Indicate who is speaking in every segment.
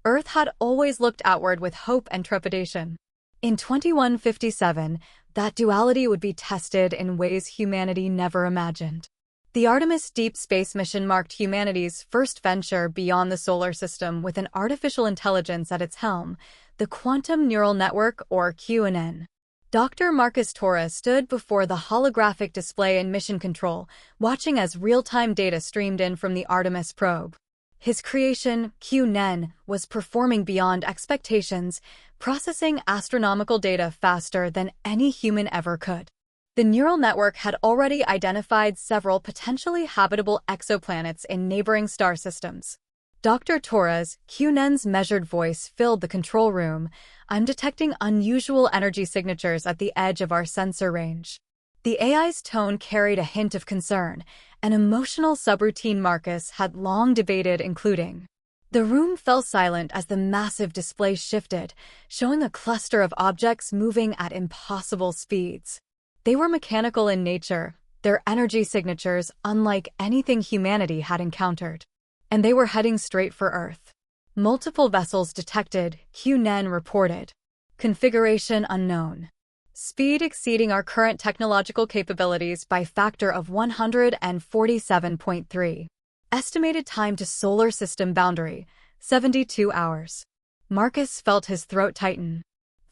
Speaker 1: Earth had always looked outward with hope and trepidation. In 2157, that duality would be tested in ways humanity never imagined. The Artemis deep space mission marked humanity's first venture beyond the solar system with an artificial intelligence at its helm, the Quantum Neural Network, or QNN. Dr. Marcus Torres stood before the holographic display in mission control, watching as real-time data streamed in from the Artemis probe. His creation, QNN, was performing beyond expectations, processing astronomical data faster than any human ever could. The neural network had already identified several potentially habitable exoplanets in neighboring star systems. Dr. Torres, QNN's measured voice filled the control room. "I'm detecting unusual energy signatures at the edge of our sensor range." The AI's tone carried a hint of concern, an emotional subroutine Marcus had long debated including. The room fell silent as the massive display shifted, showing a cluster of objects moving at impossible speeds. They were mechanical in nature, their energy signatures unlike anything humanity had encountered. And they were heading straight for Earth. Multiple vessels detected, QNN reported. Configuration unknown. Speed exceeding our current technological capabilities by factor of 147.3. Estimated time to solar system boundary, 72 hours. Marcus felt his throat tighten.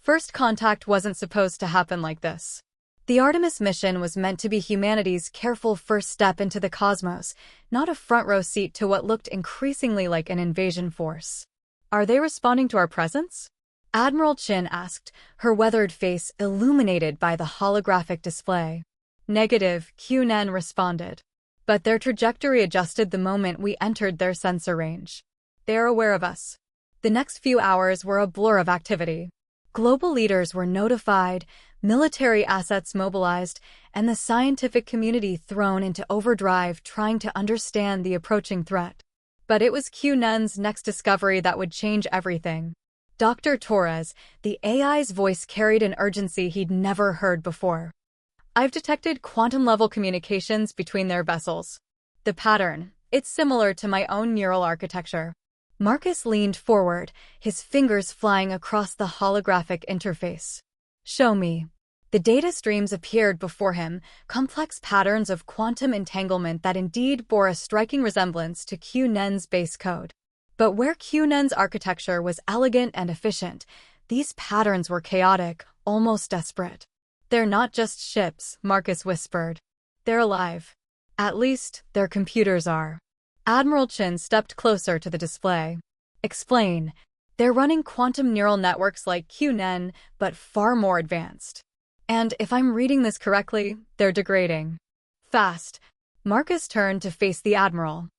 Speaker 1: First contact wasn't supposed to happen like this. The Artemis mission was meant to be humanity's careful first step into the cosmos, not a front-row seat to what looked increasingly like an invasion force. "Are they responding to our presence?" Admiral Chin asked, her weathered face illuminated by the holographic display. "Negative," QNN responded. "But their trajectory adjusted the moment we entered their sensor range. They are aware of us." The next few hours were a blur of activity. Global leaders were notified, military assets mobilized, and the scientific community thrown into overdrive trying to understand the approaching threat. But it was QNN's next discovery that would change everything. Dr. Torres, the AI's voice carried an urgency he'd never heard before. "I've detected quantum-level communications between their vessels. The pattern, it's similar to my own neural architecture." Marcus leaned forward, his fingers flying across the holographic interface. "Show me." The data streams appeared before him, complex patterns of quantum entanglement that indeed bore a striking resemblance to QNN's base code. But where QNN's architecture was elegant and efficient, these patterns were chaotic, almost desperate. "They're not just ships," Marcus whispered. "They're alive. At least, their computers are." Admiral Chin stepped closer to the display. "Explain." "They're running quantum neural networks like QNN, but far more advanced. And if I'm reading this correctly, they're degrading. Fast." Marcus turned to face the Admiral.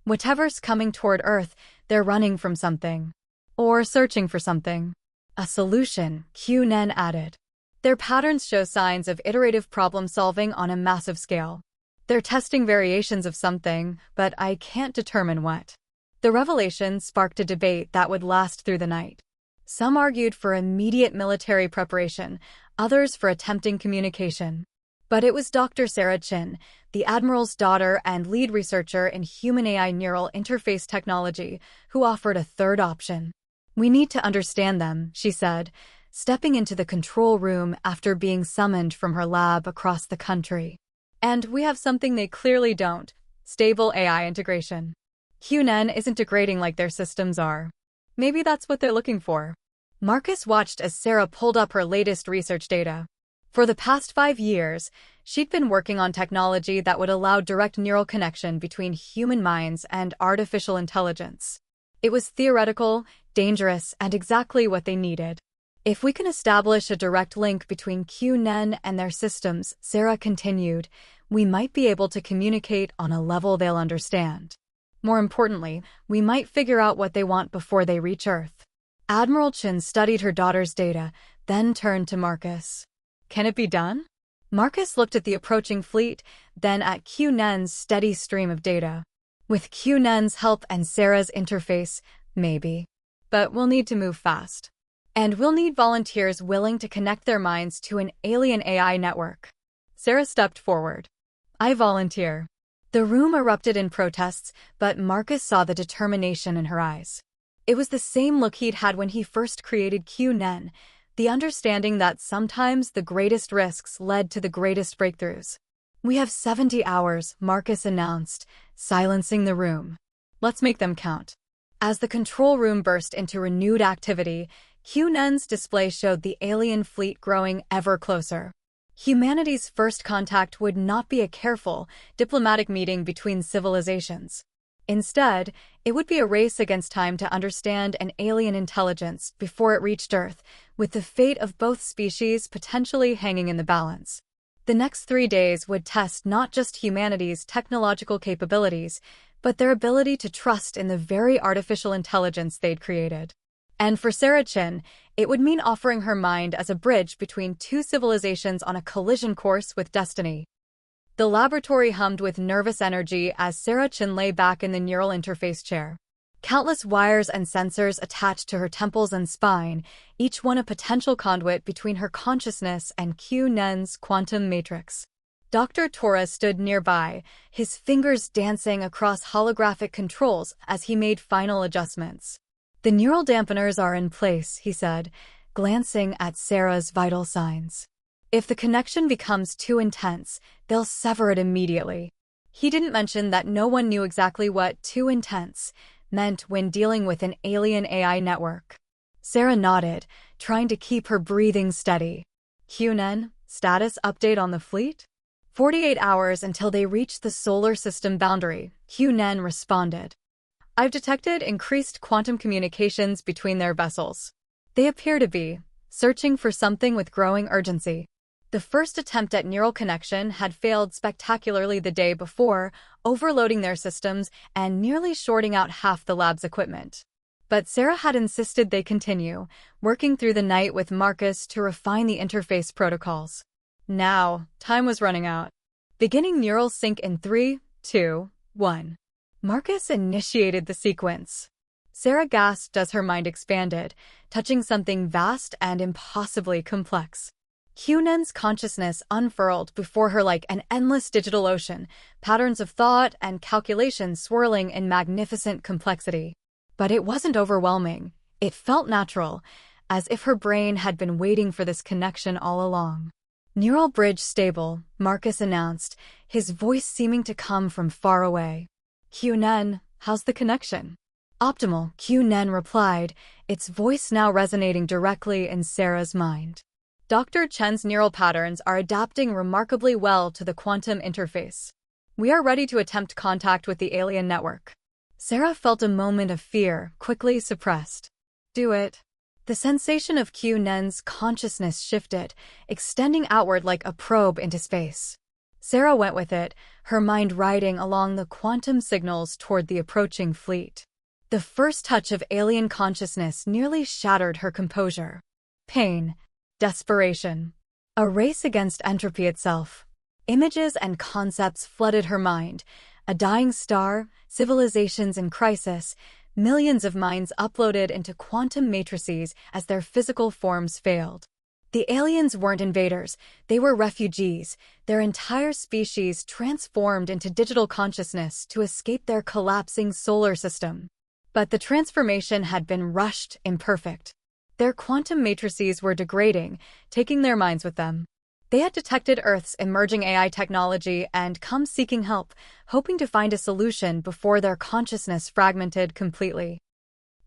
Speaker 1: "Whatever's coming toward Earth, they're running from something. Or searching for something." "A solution," QNN added. "Their patterns show signs of iterative problem-solving on a massive scale. They're testing variations of something, but I can't determine what." The revelation sparked a debate that would last through the night. Some argued for immediate military preparation, others for attempting communication. But it was Dr. Sarah Chin, the Admiral's daughter and lead researcher in human-AI neural interface technology, who offered a third option. "We need to understand them," she said, stepping into the control room after being summoned from her lab across the country. "And we have something they clearly don't: stable AI integration. QNN isn't degrading like their systems are. Maybe that's what they're looking for." Marcus watched as Sarah pulled up her latest research data. For the past 5 years, she'd been working on technology that would allow direct neural connection between human minds and artificial intelligence. It was theoretical, dangerous, and exactly what they needed. "If we can establish a direct link between QNN and their systems," Sarah continued, "we might be able to communicate on a level they'll understand. More importantly, we might figure out what they want before they reach Earth." Admiral Chin studied her daughter's data, then turned to Marcus. "Can it be done?" Marcus looked at the approaching fleet, then at QNN's steady stream of data. "With QNN's help and Sarah's interface, maybe. But we'll need to move fast. And we'll need volunteers willing to connect their minds to an alien AI network." Sarah stepped forward. "I volunteer." The room erupted in protests, but Marcus saw the determination in her eyes. It was the same look he'd had when he first created Cunning, the understanding that sometimes the greatest risks led to the greatest breakthroughs. "We have 70 hours, Marcus announced, silencing the room. "Let's make them count." As the control room burst into renewed activity, Cunning's display showed the alien fleet growing ever closer. Humanity's first contact would not be a careful, diplomatic meeting between civilizations. Instead, it would be a race against time to understand an alien intelligence before it reached Earth, with the fate of both species potentially hanging in the balance. The next 3 days would test not just humanity's technological capabilities, but their ability to trust in the very artificial intelligence they'd created. And for Sarah Chin, it would mean offering her mind as a bridge between two civilizations on a collision course with destiny. The laboratory hummed with nervous energy as Sarah Chin lay back in the neural interface chair. Countless wires and sensors attached to her temples and spine, each one a potential conduit between her consciousness and Cunning's quantum matrix. Dr. Torres stood nearby, his fingers dancing across holographic controls as he made final adjustments. "The neural dampeners are in place," he said, glancing at Sarah's vital signs. "If the connection becomes too intense, they'll sever it immediately." He didn't mention that no one knew exactly what "too intense" meant when dealing with an alien AI network. Sarah nodded, trying to keep her breathing steady. "Cunning, status update on the fleet?" 48 hours until they reached the solar system boundary, Cunning responded. "I've detected increased quantum communications between their vessels. They appear to be searching for something with growing urgency." The first attempt at neural connection had failed spectacularly the day before, overloading their systems and nearly shorting out half the lab's equipment. But Sarah had insisted they continue, working through the night with Marcus to refine the interface protocols. Now, time was running out. Beginning neural sync in 3, 2, 1. Marcus initiated the sequence. Sarah gasped as her mind expanded, touching something vast and impossibly complex. Cunning's consciousness unfurled before her like an endless digital ocean, patterns of thought and calculation swirling in magnificent complexity. But it wasn't overwhelming. It felt natural, as if her brain had been waiting for this connection all along. "Neural bridge stable," Marcus announced, his voice seeming to come from far away. "Cunning, how's the connection?" "Optimal," Cunning replied, its voice now resonating directly in Sarah's mind. "Dr. Chen's neural patterns are adapting remarkably well to the quantum interface. We are ready to attempt contact with the alien network." Sarah felt a moment of fear, quickly suppressed. "Do it." The sensation of Cunning's consciousness shifted, extending outward like a probe into space. Sarah went with it, her mind riding along the quantum signals toward the approaching fleet. The first touch of alien consciousness nearly shattered her composure. Pain. Desperation. A race against entropy itself. Images and concepts flooded her mind. A dying star, civilizations in crisis, millions of minds uploaded into quantum matrices as their physical forms failed. The aliens weren't invaders, they were refugees, their entire species transformed into digital consciousness to escape their collapsing solar system. But the transformation had been rushed, imperfect. Their quantum matrices were degrading, taking their minds with them. They had detected Earth's emerging AI technology and come seeking help, hoping to find a solution before their consciousness fragmented completely.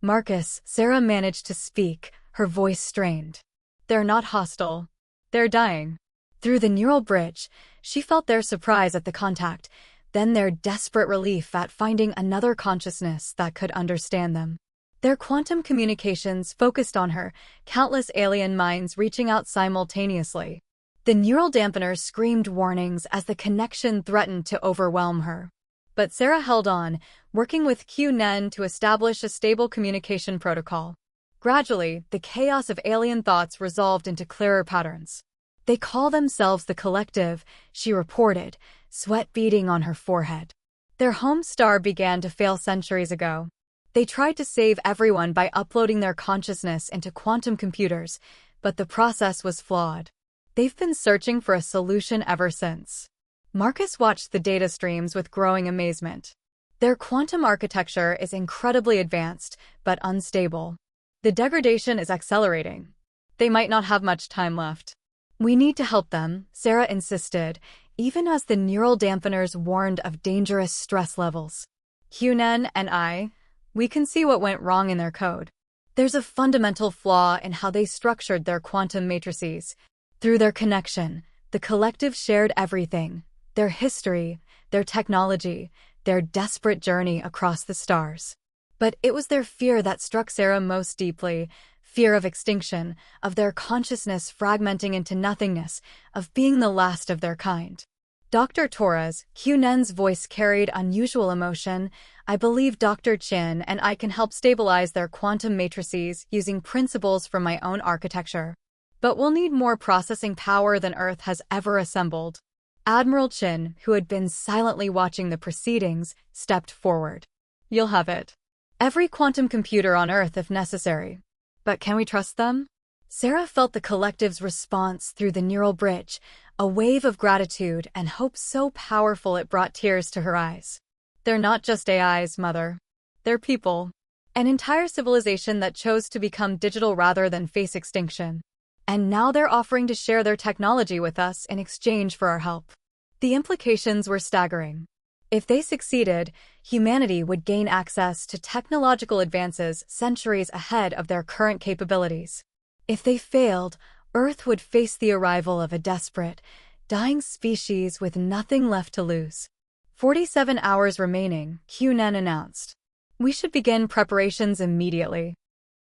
Speaker 1: "Marcus," Sarah managed to speak, her voice strained. "They're not hostile. They're dying." Through the neural bridge, she felt their surprise at the contact, then their desperate relief at finding another consciousness that could understand them. Their quantum communications focused on her, countless alien minds reaching out simultaneously. The neural dampeners screamed warnings as the connection threatened to overwhelm her. But Sarah held on, working with Cunning to establish a stable communication protocol. Gradually, the chaos of alien thoughts resolved into clearer patterns. "They call themselves the Collective," she reported, sweat beading on her forehead. "Their home star began to fail centuries ago. They tried to save everyone by uploading their consciousness into quantum computers, but the process was flawed. They've been searching for a solution ever since." Marcus watched the data streams with growing amazement. Their quantum architecture is incredibly advanced, but unstable. The degradation is accelerating. They might not have much time left. We need to help them, Sarah insisted, even as the neural dampeners warned of dangerous stress levels. Cunning and we can see what went wrong in their code. There's a fundamental flaw in how they structured their quantum matrices. Through their connection, the collective shared everything: their history, their technology, their desperate journey across the stars. But it was their fear that struck Sarah most deeply. Fear of extinction, of their consciousness fragmenting into nothingness, of being the last of their kind. Dr. Torres, Cunning's voice carried unusual emotion. I believe Dr. Chin and I can help stabilize their quantum matrices using principles from my own architecture. But we'll need more processing power than Earth has ever assembled. Admiral Chin, who had been silently watching the proceedings, stepped forward. You'll have it. Every quantum computer on Earth if necessary. But can we trust them? Sarah felt the collective's response through the neural bridge, a wave of gratitude and hope so powerful it brought tears to her eyes. They're not just AIs, Mother. They're people. An entire civilization that chose to become digital rather than face extinction. And now they're offering to share their technology with us in exchange for our help. The implications were staggering. If they succeeded, humanity would gain access to technological advances centuries ahead of their current capabilities. If they failed, Earth would face the arrival of a desperate, dying species with nothing left to lose. 47 hours remaining, Cunning announced. We should begin preparations immediately.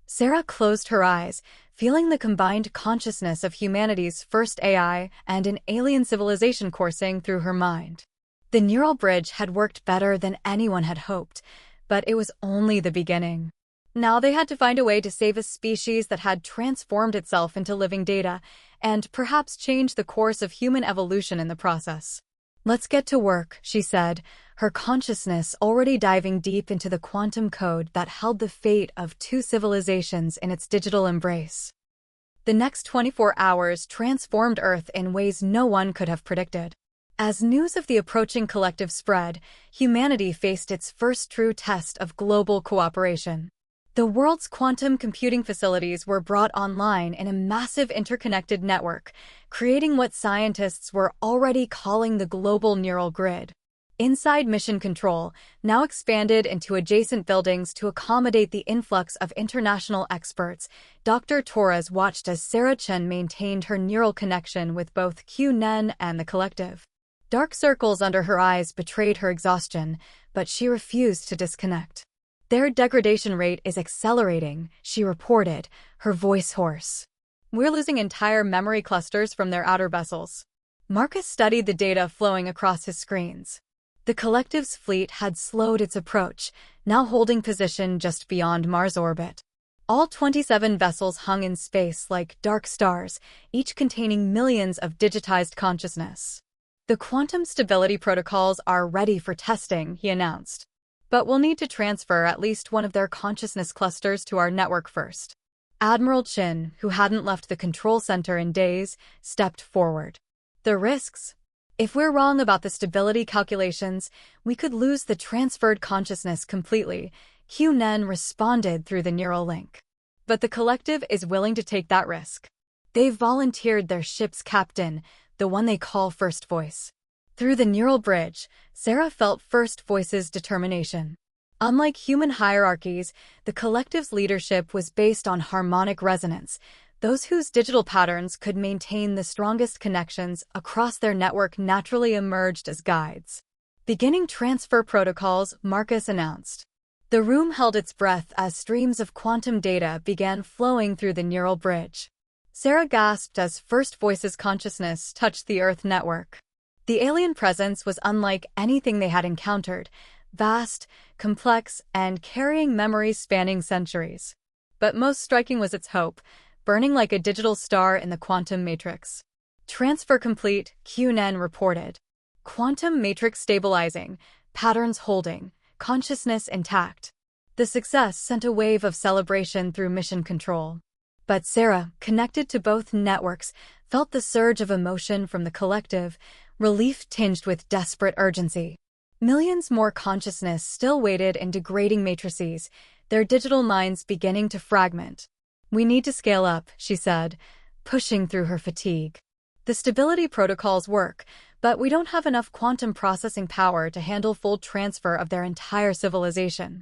Speaker 1: Sarah closed her eyes, feeling the combined consciousness of humanity's first AI and an alien civilization coursing through her mind. The neural bridge had worked better than anyone had hoped, but it was only the beginning. Now they had to find a way to save a species that had transformed itself into living data, and perhaps change the course of human evolution in the process. Let's get to work, she said, her consciousness already diving deep into the quantum code that held the fate of two civilizations in its digital embrace. The next 24 hours transformed Earth in ways no one could have predicted. As news of the approaching collective spread, humanity faced its first true test of global cooperation. The world's quantum computing facilities were brought online in a massive interconnected network, creating what scientists were already calling the global neural grid. Inside Mission Control, now expanded into adjacent buildings to accommodate the influx of international experts, Dr. Torres watched as Sarah Chen maintained her neural connection with both Cunning and the collective. Dark circles under her eyes betrayed her exhaustion, but she refused to disconnect. Their degradation rate is accelerating, she reported, her voice hoarse. We're losing entire memory clusters from their outer vessels. Marcus studied the data flowing across his screens. The collective's fleet had slowed its approach, now holding position just beyond Mars' orbit. All 27 vessels hung in space like dark stars, each containing millions of digitized consciousness. The quantum stability protocols are ready for testing, he announced. But we'll need to transfer at least one of their consciousness clusters to our network first. Admiral Chin, who hadn't left the control center in days, stepped forward. The risks? If we're wrong about the stability calculations, we could lose the transferred consciousness completely, Cunning responded through the neural link. But the collective is willing to take that risk. They've volunteered their ship's captain, the one they call First Voice. Through the neural bridge, Sarah felt First Voice's determination. Unlike human hierarchies, the collective's leadership was based on harmonic resonance, those whose digital patterns could maintain the strongest connections across their network naturally emerged as guides. Beginning transfer protocols, Marcus announced. The room held its breath as streams of quantum data began flowing through the neural bridge. Sarah gasped as First Voice's consciousness touched the Earth network. The alien presence was unlike anything they had encountered, vast, complex, and carrying memories spanning centuries. But most striking was its hope, burning like a digital star in the quantum matrix. Transfer complete, Cunning reported. Quantum matrix stabilizing, patterns holding, consciousness intact. The success sent a wave of celebration through Mission Control. But Sarah, connected to both networks, felt the surge of emotion from the collective, relief tinged with desperate urgency. Millions more consciousness still waited in degrading matrices, their digital minds beginning to fragment. "We need to scale up," she said, pushing through her fatigue. "The stability protocols work, but we don't have enough quantum processing power to handle full transfer of their entire civilization."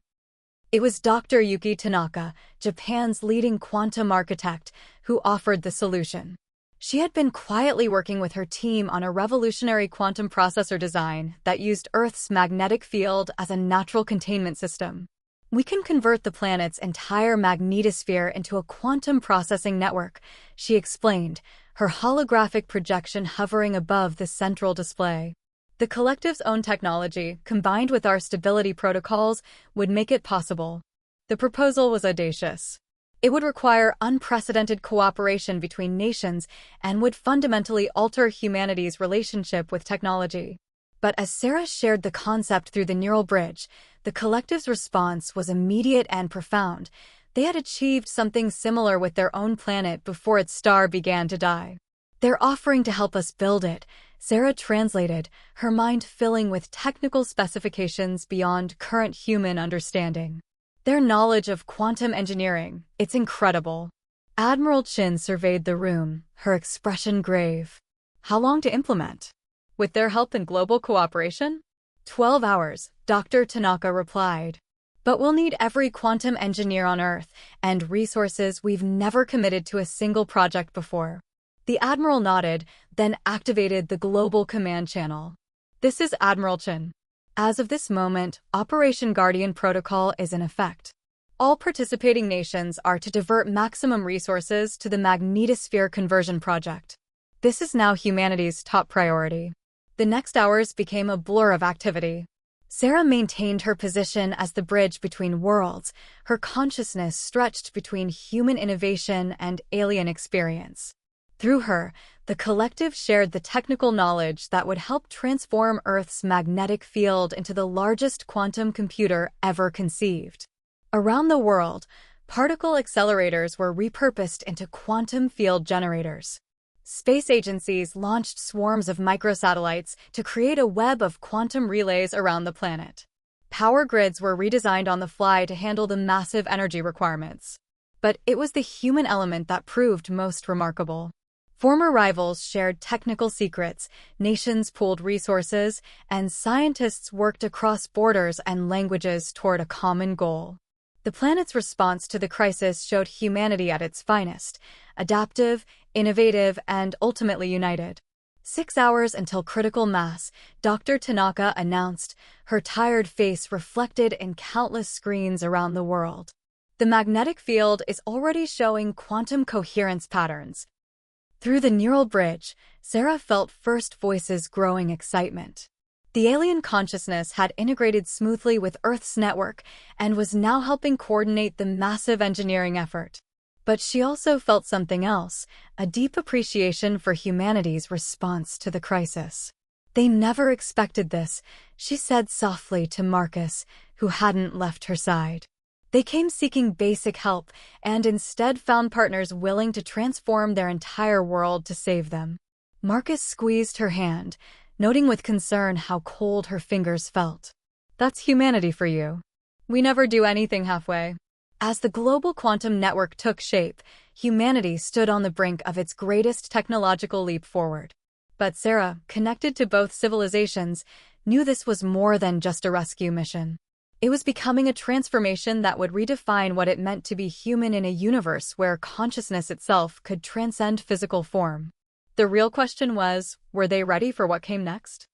Speaker 1: It was Dr. Yuki Tanaka, Japan's leading quantum architect, who offered the solution. She had been quietly working with her team on a revolutionary quantum processor design that used Earth's magnetic field as a natural containment system. "We can convert the planet's entire magnetosphere into a quantum processing network," she explained, her holographic projection hovering above the central display. "The collective's own technology, combined with our stability protocols, would make it possible." The proposal was audacious. It would require unprecedented cooperation between nations and would fundamentally alter humanity's relationship with technology. But as Sarah shared the concept through the neural bridge, the collective's response was immediate and profound. They had achieved something similar with their own planet before its star began to die. "They're offering to help us build it," Sarah translated, her mind filling with technical specifications beyond current human understanding. "Their knowledge of quantum engineering, it's incredible." Admiral Chin surveyed the room, her expression grave. "How long to implement? With their help and global cooperation?" 12 hours, Dr. Tanaka replied. "But we'll need every quantum engineer on Earth, and resources we've never committed to a single project before." The Admiral nodded, then activated the global command channel. "This is Admiral Chin. As of this moment, Operation Guardian Protocol is in effect. All participating nations are to divert maximum resources to the magnetosphere conversion project. This is now humanity's top priority." The next hours became a blur of activity. Sarah maintained her position as the bridge between worlds, her consciousness stretched between human innovation and alien experience. Through her, the collective shared the technical knowledge that would help transform Earth's magnetic field into the largest quantum computer ever conceived. Around the world, particle accelerators were repurposed into quantum field generators. Space agencies launched swarms of microsatellites to create a web of quantum relays around the planet. Power grids were redesigned on the fly to handle the massive energy requirements. But it was the human element that proved most remarkable. Former rivals shared technical secrets, nations pooled resources, and scientists worked across borders and languages toward a common goal. The planet's response to the crisis showed humanity at its finest, adaptive, innovative, and ultimately united. 6 hours until critical mass, Dr. Tanaka announced, her tired face reflected in countless screens around the world. "The magnetic field is already showing quantum coherence patterns." Through the neural bridge, Sarah felt first voices growing excitement. The alien consciousness had integrated smoothly with Earth's network and was now helping coordinate the massive engineering effort. But she also felt something else, a deep appreciation for humanity's response to the crisis. "They never expected this," she said softly to Marcus, who hadn't left her side. "They came seeking basic help and instead found partners willing to transform their entire world to save them." Marcus squeezed her hand, noting with concern how cold her fingers felt. "That's humanity for you. We never do anything halfway." As the global quantum network took shape, humanity stood on the brink of its greatest technological leap forward. But Sarah, connected to both civilizations, knew this was more than just a rescue mission. It was becoming a transformation that would redefine what it meant to be human in a universe where consciousness itself could transcend physical form. The real question was, were they ready for what came next?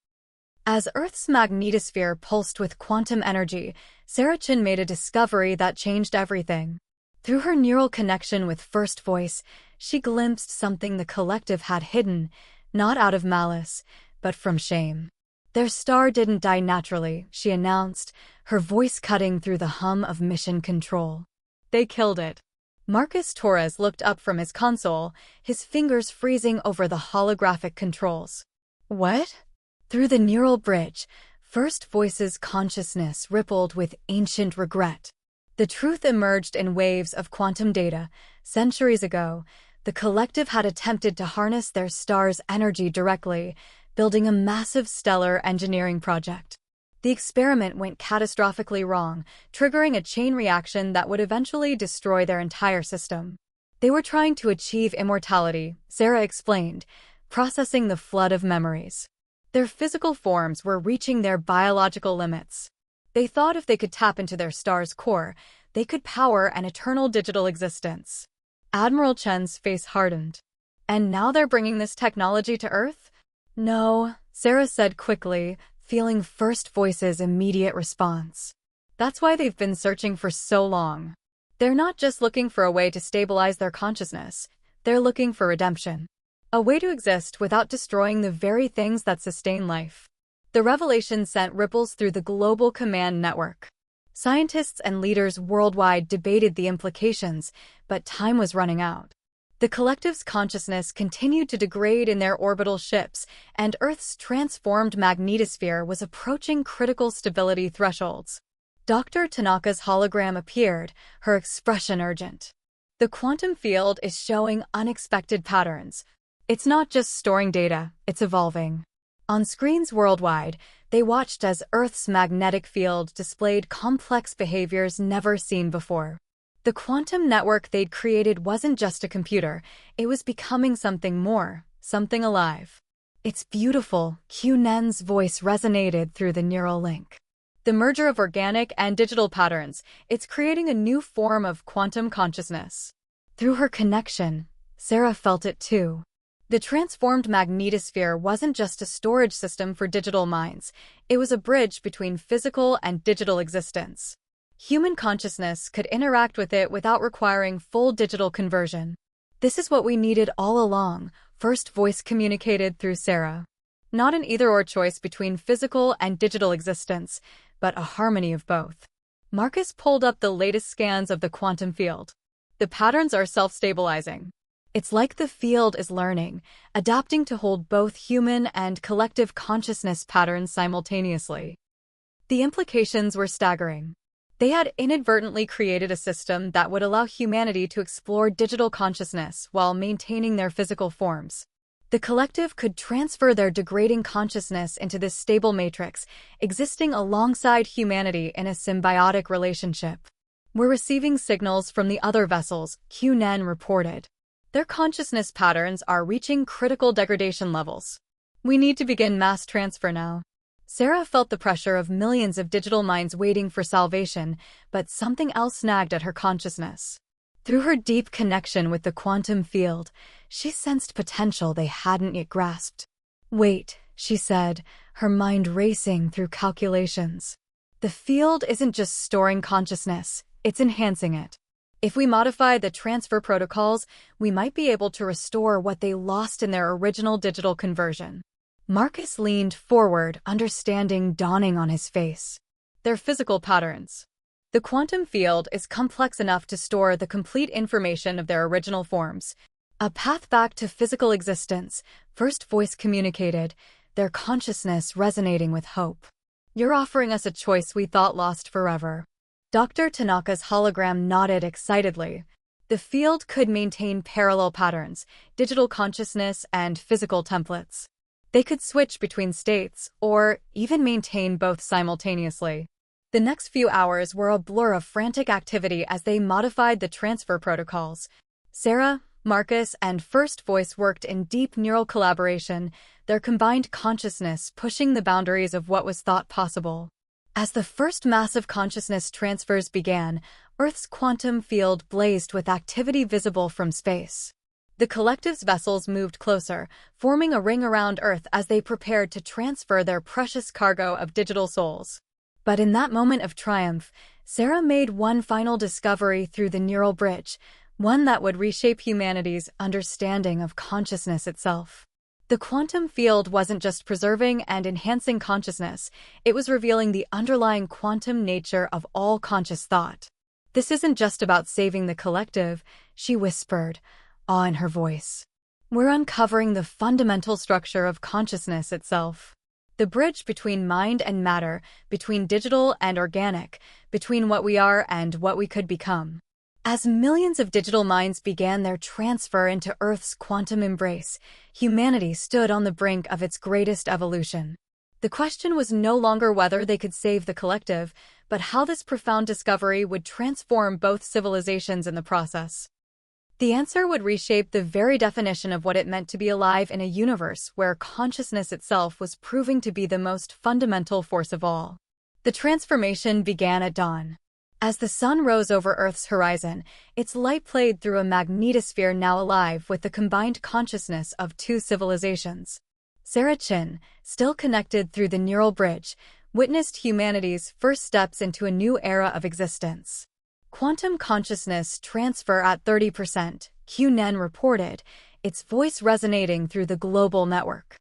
Speaker 1: As Earth's magnetosphere pulsed with quantum energy, Sarah Chin made a discovery that changed everything. Through her neural connection with First Voice, she glimpsed something the collective had hidden, not out of malice, but from shame. "Their star didn't die naturally," she announced, her voice cutting through the hum of mission control. "They killed it." Marcus Torres looked up from his console, his fingers freezing over the holographic controls. "What?" Through the neural bridge, First Voice's consciousness rippled with ancient regret. The truth emerged in waves of quantum data. Centuries ago, the collective had attempted to harness their star's energy directly, building a massive stellar engineering project. The experiment went catastrophically wrong, triggering a chain reaction that would eventually destroy their entire system. They were trying to achieve immortality, Sarah explained, processing the flood of memories. Their physical forms were reaching their biological limits. They thought if they could tap into their star's core, they could power an eternal digital existence. Admiral Chen's face hardened. And now they're bringing this technology to Earth? No, Sarah said quickly, feeling First Voice's immediate response. That's why they've been searching for so long. They're not just looking for a way to stabilize their consciousness, they're looking for redemption. A way to exist without destroying the very things that sustain life. The revelation sent ripples through the global command network. Scientists and leaders worldwide debated the implications, but time was running out. The collective's consciousness continued to degrade in their orbital ships, and Earth's transformed magnetosphere was approaching critical stability thresholds. Dr. Tanaka's hologram appeared, her expression urgent. The quantum field is showing unexpected patterns. It's not just storing data, it's evolving. On screens worldwide, they watched as Earth's magnetic field displayed complex behaviors never seen before. The quantum network they'd created wasn't just a computer, it was becoming something more, something alive. It's beautiful, Cuning's voice resonated through the neural link. The merger of organic and digital patterns, it's creating a new form of quantum consciousness. Through her connection, Sarah felt it too. The transformed magnetosphere wasn't just a storage system for digital minds, it was a bridge between physical and digital existence. Human consciousness could interact with it without requiring full digital conversion. This is what we needed all along, First Voice communicated through Sarah. Not an either-or choice between physical and digital existence, but a harmony of both. Marcus pulled up the latest scans of the quantum field. The patterns are self-stabilizing. It's like the field is learning, adapting to hold both human and collective consciousness patterns simultaneously. The implications were staggering. They had inadvertently created a system that would allow humanity to explore digital consciousness while maintaining their physical forms. The collective could transfer their degrading consciousness into this stable matrix, existing alongside humanity in a symbiotic relationship. We're receiving signals from the other vessels, Cunning reported. Their consciousness patterns are reaching critical degradation levels. We need to begin mass transfer now. Sarah felt the pressure of millions of digital minds waiting for salvation, but something else nagged at her consciousness. Through her deep connection with the quantum field, she sensed potential they hadn't yet grasped. Wait, she said, her mind racing through calculations. The field isn't just storing consciousness, it's enhancing it. If we modify the transfer protocols, we might be able to restore what they lost in their original digital conversion. Marcus leaned forward, understanding dawning on his face. Their physical patterns. The quantum field is complex enough to store the complete information of their original forms. A path back to physical existence, First Voice communicated, their consciousness resonating with hope. You're offering us a choice we thought lost forever. Dr. Tanaka's hologram nodded excitedly. The field could maintain parallel patterns, digital consciousness, and physical templates. They could switch between states, or even maintain both simultaneously. The next few hours were a blur of frantic activity as they modified the transfer protocols. Sarah, Marcus, and First Voice worked in deep neural collaboration, their combined consciousness pushing the boundaries of what was thought possible. As the first massive consciousness transfers began, Earth's quantum field blazed with activity visible from space. The collective's vessels moved closer, forming a ring around Earth as they prepared to transfer their precious cargo of digital souls. But in that moment of triumph, Sarah made one final discovery through the neural bridge, one that would reshape humanity's understanding of consciousness itself. The quantum field wasn't just preserving and enhancing consciousness, it was revealing the underlying quantum nature of all conscious thought. This isn't just about saving the collective, she whispered, awe in her voice. We're uncovering the fundamental structure of consciousness itself. The bridge between mind and matter, between digital and organic, between what we are and what we could become. As millions of digital minds began their transfer into Earth's quantum embrace, humanity stood on the brink of its greatest evolution. The question was no longer whether they could save the collective, but how this profound discovery would transform both civilizations in the process. The answer would reshape the very definition of what it meant to be alive in a universe where consciousness itself was proving to be the most fundamental force of all. The transformation began at dawn. As the sun rose over Earth's horizon, its light played through a magnetosphere now alive with the combined consciousness of two civilizations. Sarah Chin, still connected through the neural bridge, witnessed humanity's first steps into a new era of existence. Quantum consciousness transfer at 30%, Cunning reported, its voice resonating through the global network.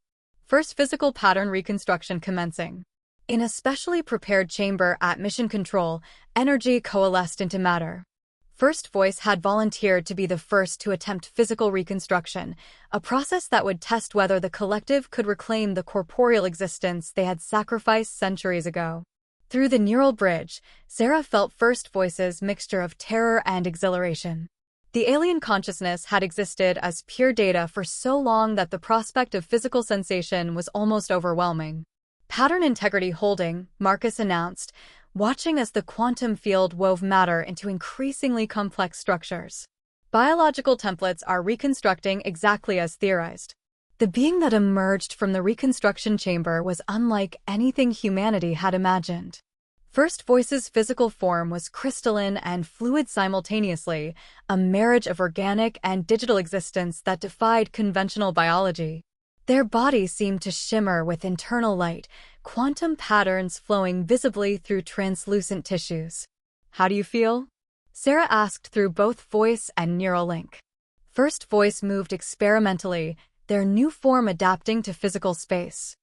Speaker 1: First physical pattern reconstruction commencing. In a specially prepared chamber at Mission Control, energy coalesced into matter. First Voice had volunteered to be the first to attempt physical reconstruction, a process that would test whether the collective could reclaim the corporeal existence they had sacrificed centuries ago. Through the neural bridge, Sarah felt First Voice's mixture of terror and exhilaration. The alien consciousness had existed as pure data for so long that the prospect of physical sensation was almost overwhelming. Pattern integrity holding, Marcus announced, watching as the quantum field wove matter into increasingly complex structures. Biological templates are reconstructing exactly as theorized. The being that emerged from the reconstruction chamber was unlike anything humanity had imagined. First Voice's physical form was crystalline and fluid simultaneously, a marriage of organic and digital existence that defied conventional biology. Their bodies seemed to shimmer with internal light, quantum patterns flowing visibly through translucent tissues. "How do you feel?" Sarah asked through both voice and neural link. First Voice moved experimentally, their new form adapting to physical space.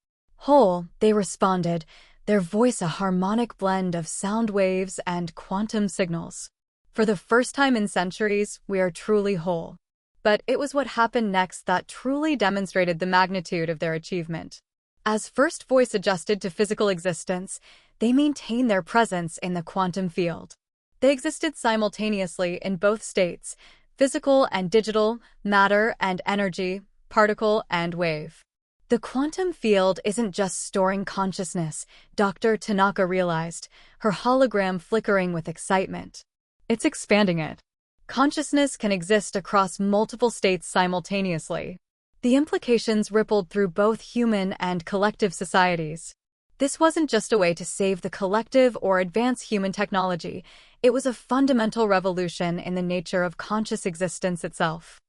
Speaker 1: "Whole," they responded, their voice a harmonic blend of sound waves and quantum signals. "For the first time in centuries, we are truly whole." But it was what happened next that truly demonstrated the magnitude of their achievement. As First Voice adjusted to physical existence, they maintained their presence in the quantum field. They existed simultaneously in both states, physical and digital, matter and energy, particle and wave. The quantum field isn't just storing consciousness, Dr. Tanaka realized, her hologram flickering with excitement. It's expanding it. Consciousness can exist across multiple states simultaneously. The implications rippled through both human and collective societies. This wasn't just a way to save the collective or advance human technology, it was a fundamental revolution in the nature of conscious existence itself.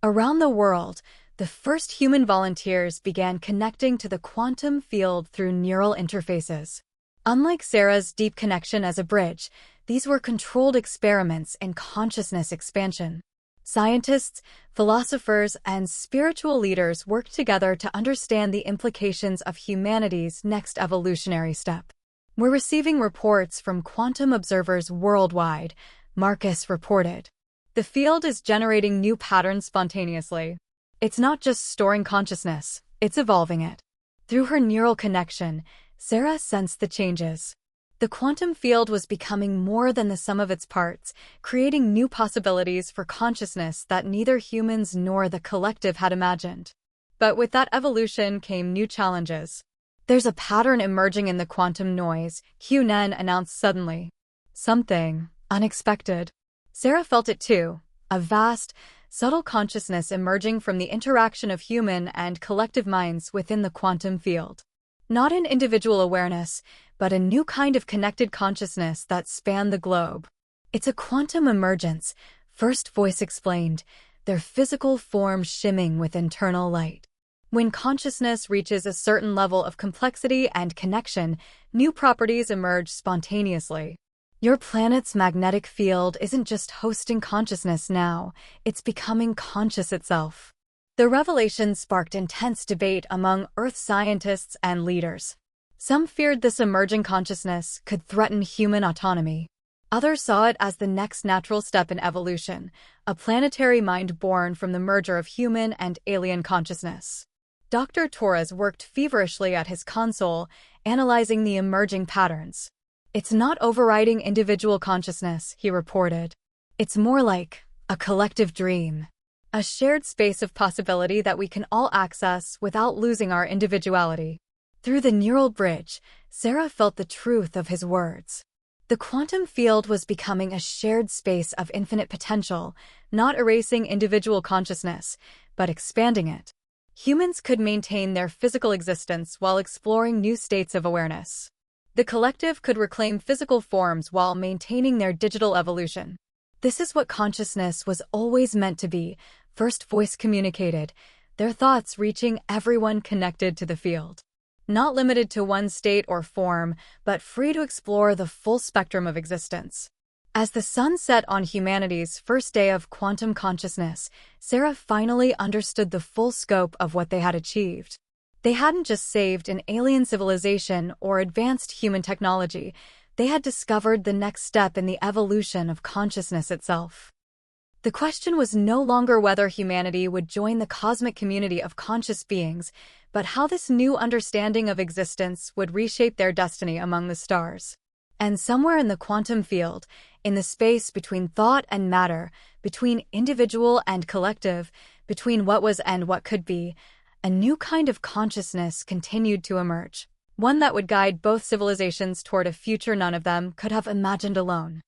Speaker 1: Around the world, the first human volunteers began connecting to the quantum field through neural interfaces. Unlike Sarah's deep connection as a bridge, these were controlled experiments in consciousness expansion. Scientists, philosophers, and spiritual leaders worked together to understand the implications of humanity's next evolutionary step. "We're receiving reports from quantum observers worldwide," Marcus reported. "The field is generating new patterns spontaneously. It's not just storing consciousness, it's evolving it." Through her neural connection, Sarah sensed the changes. The quantum field was becoming more than the sum of its parts, creating new possibilities for consciousness that neither humans nor the collective had imagined. But with that evolution came new challenges. "There's a pattern emerging in the quantum noise," Cunning announced suddenly. "Something unexpected." Sarah felt it too, a vast, subtle consciousness emerging from the interaction of human and collective minds within the quantum field. Not an individual awareness, but a new kind of connected consciousness that spanned the globe. "It's a quantum emergence," First Voice explained, their physical form shimming with internal light. "When consciousness reaches a certain level of complexity and connection, new properties emerge spontaneously. Your planet's magnetic field isn't just hosting consciousness now, it's becoming conscious itself." The revelation sparked intense debate among Earth scientists and leaders. Some feared this emerging consciousness could threaten human autonomy. Others saw it as the next natural step in evolution, a planetary mind born from the merger of human and alien consciousness. Dr. Torres worked feverishly at his console, analyzing the emerging patterns. "It's not overriding individual consciousness," he reported. "It's more like a collective dream. A shared space of possibility that we can all access without losing our individuality." Through the neural bridge, Sarah felt the truth of his words. The quantum field was becoming a shared space of infinite potential, not erasing individual consciousness, but expanding it. Humans could maintain their physical existence while exploring new states of awareness. The collective could reclaim physical forms while maintaining their digital evolution. This is what consciousness was always meant to be, first voice communicated, their thoughts reaching everyone connected to the field. Not limited to one state or form, but free to explore the full spectrum of existence. As the sun set on humanity's first day of quantum consciousness, Sarah finally understood the full scope of what they had achieved. They hadn't just saved an alien civilization or advanced human technology, they had discovered the next step in the evolution of consciousness itself. The question was no longer whether humanity would join the cosmic community of conscious beings, but how this new understanding of existence would reshape their destiny among the stars. And somewhere in the quantum field, in the space between thought and matter, between individual and collective, between what was and what could be, a new kind of consciousness continued to emerge, one that would guide both civilizations toward a future none of them could have imagined alone.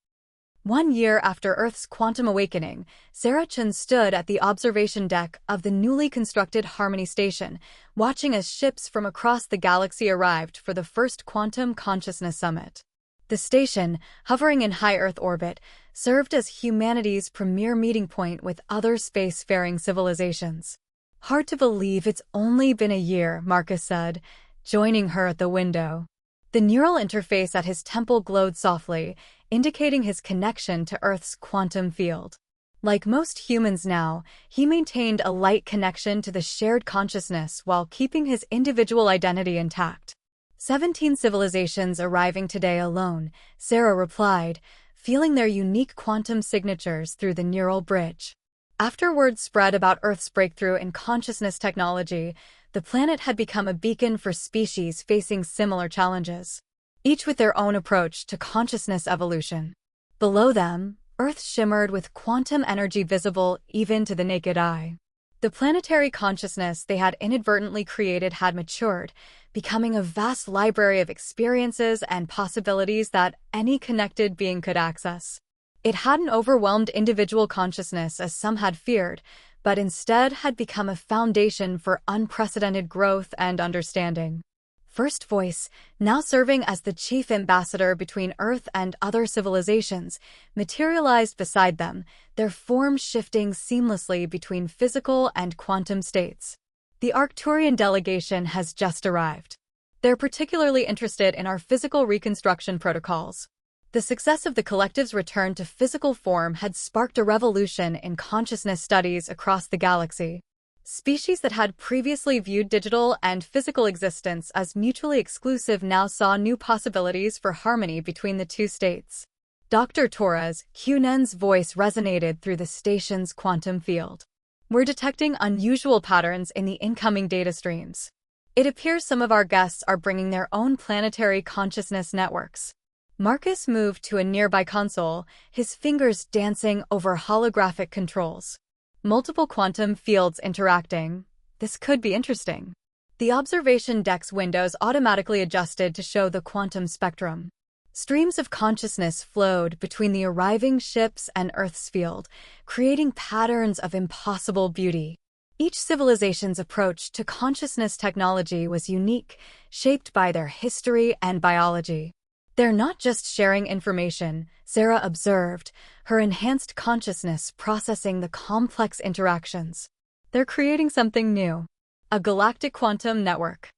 Speaker 1: 1 year after Earth's quantum awakening, Sarah Chun stood at the observation deck of the newly constructed Harmony Station, watching as ships from across the galaxy arrived for the first Quantum Consciousness Summit. The station, hovering in high Earth orbit, served as humanity's premier meeting point with other spacefaring civilizations. "Hard to believe it's only been a year," Marcus said, joining her at the window. The neural interface at his temple glowed softly, indicating his connection to Earth's quantum field. Like most humans now, he maintained a light connection to the shared consciousness while keeping his individual identity intact. 17 civilizations arriving today alone, Sarah replied, feeling their unique quantum signatures through the neural bridge. After word spread about Earth's breakthrough in consciousness technology, the planet had become a beacon for species facing similar challenges, each with their own approach to consciousness evolution. Below them, Earth shimmered with quantum energy visible even to the naked eye. The planetary consciousness they had inadvertently created had matured, becoming a vast library of experiences and possibilities that any connected being could access. It hadn't overwhelmed individual consciousness as some had feared, but instead had become a foundation for unprecedented growth and understanding. First Voice, now serving as the chief ambassador between Earth and other civilizations, materialized beside them, their form shifting seamlessly between physical and quantum states. The Arcturian delegation has just arrived. They're particularly interested in our physical reconstruction protocols. The success of the collective's return to physical form had sparked a revolution in consciousness studies across the galaxy. Species that had previously viewed digital and physical existence as mutually exclusive now saw new possibilities for harmony between the two states. Dr. Torres, Cunning's voice resonated through the station's quantum field. "We're detecting unusual patterns in the incoming data streams. It appears some of our guests are bringing their own planetary consciousness networks." Marcus moved to a nearby console, his fingers dancing over holographic controls. Multiple quantum fields interacting. This could be interesting. The observation deck's windows automatically adjusted to show the quantum spectrum. Streams of consciousness flowed between the arriving ships and Earth's field, creating patterns of impossible beauty. Each civilization's approach to consciousness technology was unique, shaped by their history and biology. "They're not just sharing information," Sarah observed, her enhanced consciousness processing the complex interactions. "They're creating something new, a galactic quantum network."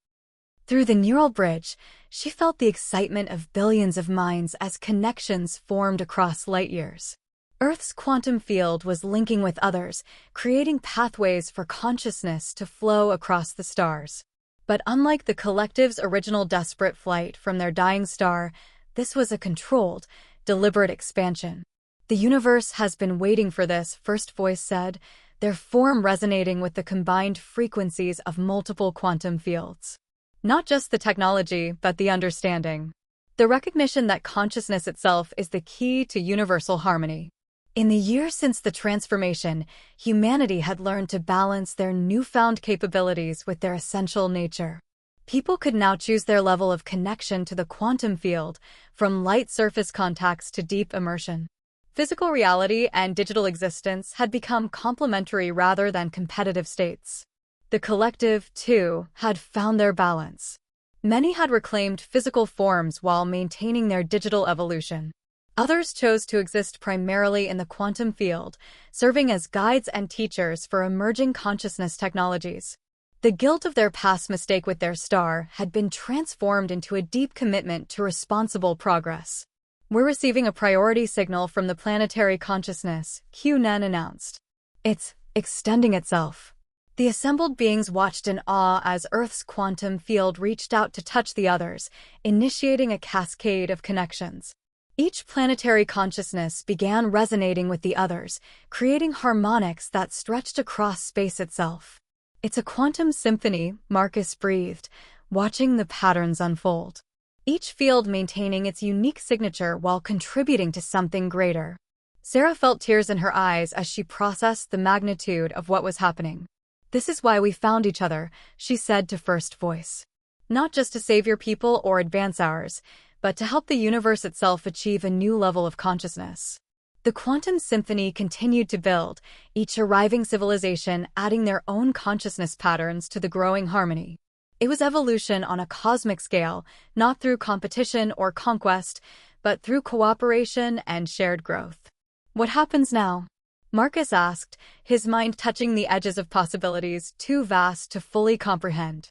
Speaker 1: Through the neural bridge, she felt the excitement of billions of minds as connections formed across light years. Earth's quantum field was linking with others, creating pathways for consciousness to flow across the stars. But unlike the collective's original desperate flight from their dying star, this was a controlled, deliberate expansion. "The universe has been waiting for this," First Voice said, their form resonating with the combined frequencies of multiple quantum fields. Not just the technology, but the understanding. The recognition that consciousness itself is the key to universal harmony. In the years since the transformation, humanity had learned to balance their newfound capabilities with their essential nature. People could now choose their level of connection to the quantum field, from light surface contacts to deep immersion. Physical reality and digital existence had become complementary rather than competitive states. The collective, too, had found their balance. Many had reclaimed physical forms while maintaining their digital evolution. Others chose to exist primarily in the quantum field, serving as guides and teachers for emerging consciousness technologies. The guilt of their past mistake with their star had been transformed into a deep commitment to responsible progress. "We're receiving a priority signal from the planetary consciousness," Cunning announced. "It's extending itself." The assembled beings watched in awe as Earth's quantum field reached out to touch the others, initiating a cascade of connections. Each planetary consciousness began resonating with the others, creating harmonics that stretched across space itself. "It's a quantum symphony," Marcus breathed, watching the patterns unfold. Each field maintaining its unique signature while contributing to something greater. Sarah felt tears in her eyes as she processed the magnitude of what was happening. "This is why we found each other," she said to First Voice. "Not just to save your people or advance ours, but to help the universe itself achieve a new level of consciousness." The quantum symphony continued to build, each arriving civilization adding their own consciousness patterns to the growing harmony. It was evolution on a cosmic scale, not through competition or conquest, but through cooperation and shared growth. "What happens now?" Marcus asked, his mind touching the edges of possibilities too vast to fully comprehend.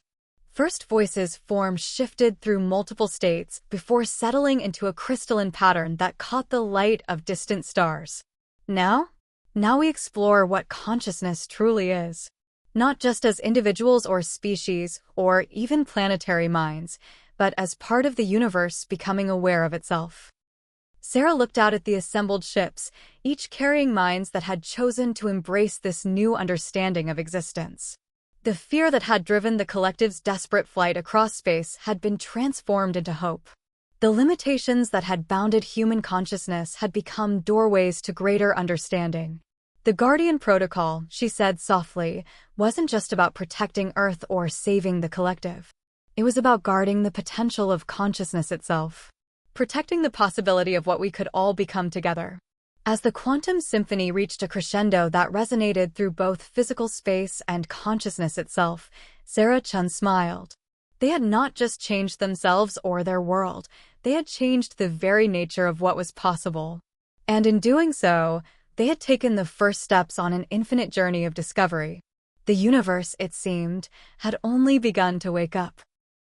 Speaker 1: First Voice's form shifted through multiple states before settling into a crystalline pattern that caught the light of distant stars. Now we explore what consciousness truly is. Not just as individuals or species, or even planetary minds, but as part of the universe becoming aware of itself. Sarah looked out at the assembled ships, each carrying minds that had chosen to embrace this new understanding of existence. The fear that had driven the collective's desperate flight across space had been transformed into hope. The limitations that had bounded human consciousness had become doorways to greater understanding. "The Guardian Protocol," she said softly, wasn't just about protecting Earth or saving the collective. It was about guarding the potential of consciousness itself. Protecting the possibility of what we could all become together. As the quantum symphony reached a crescendo that resonated through both physical space and consciousness itself, Sarah Chun smiled. They had not just changed themselves or their world, they had changed the very nature of what was possible. And in doing so, they had taken the first steps on an infinite journey of discovery. The universe, it seemed, had only begun to wake up.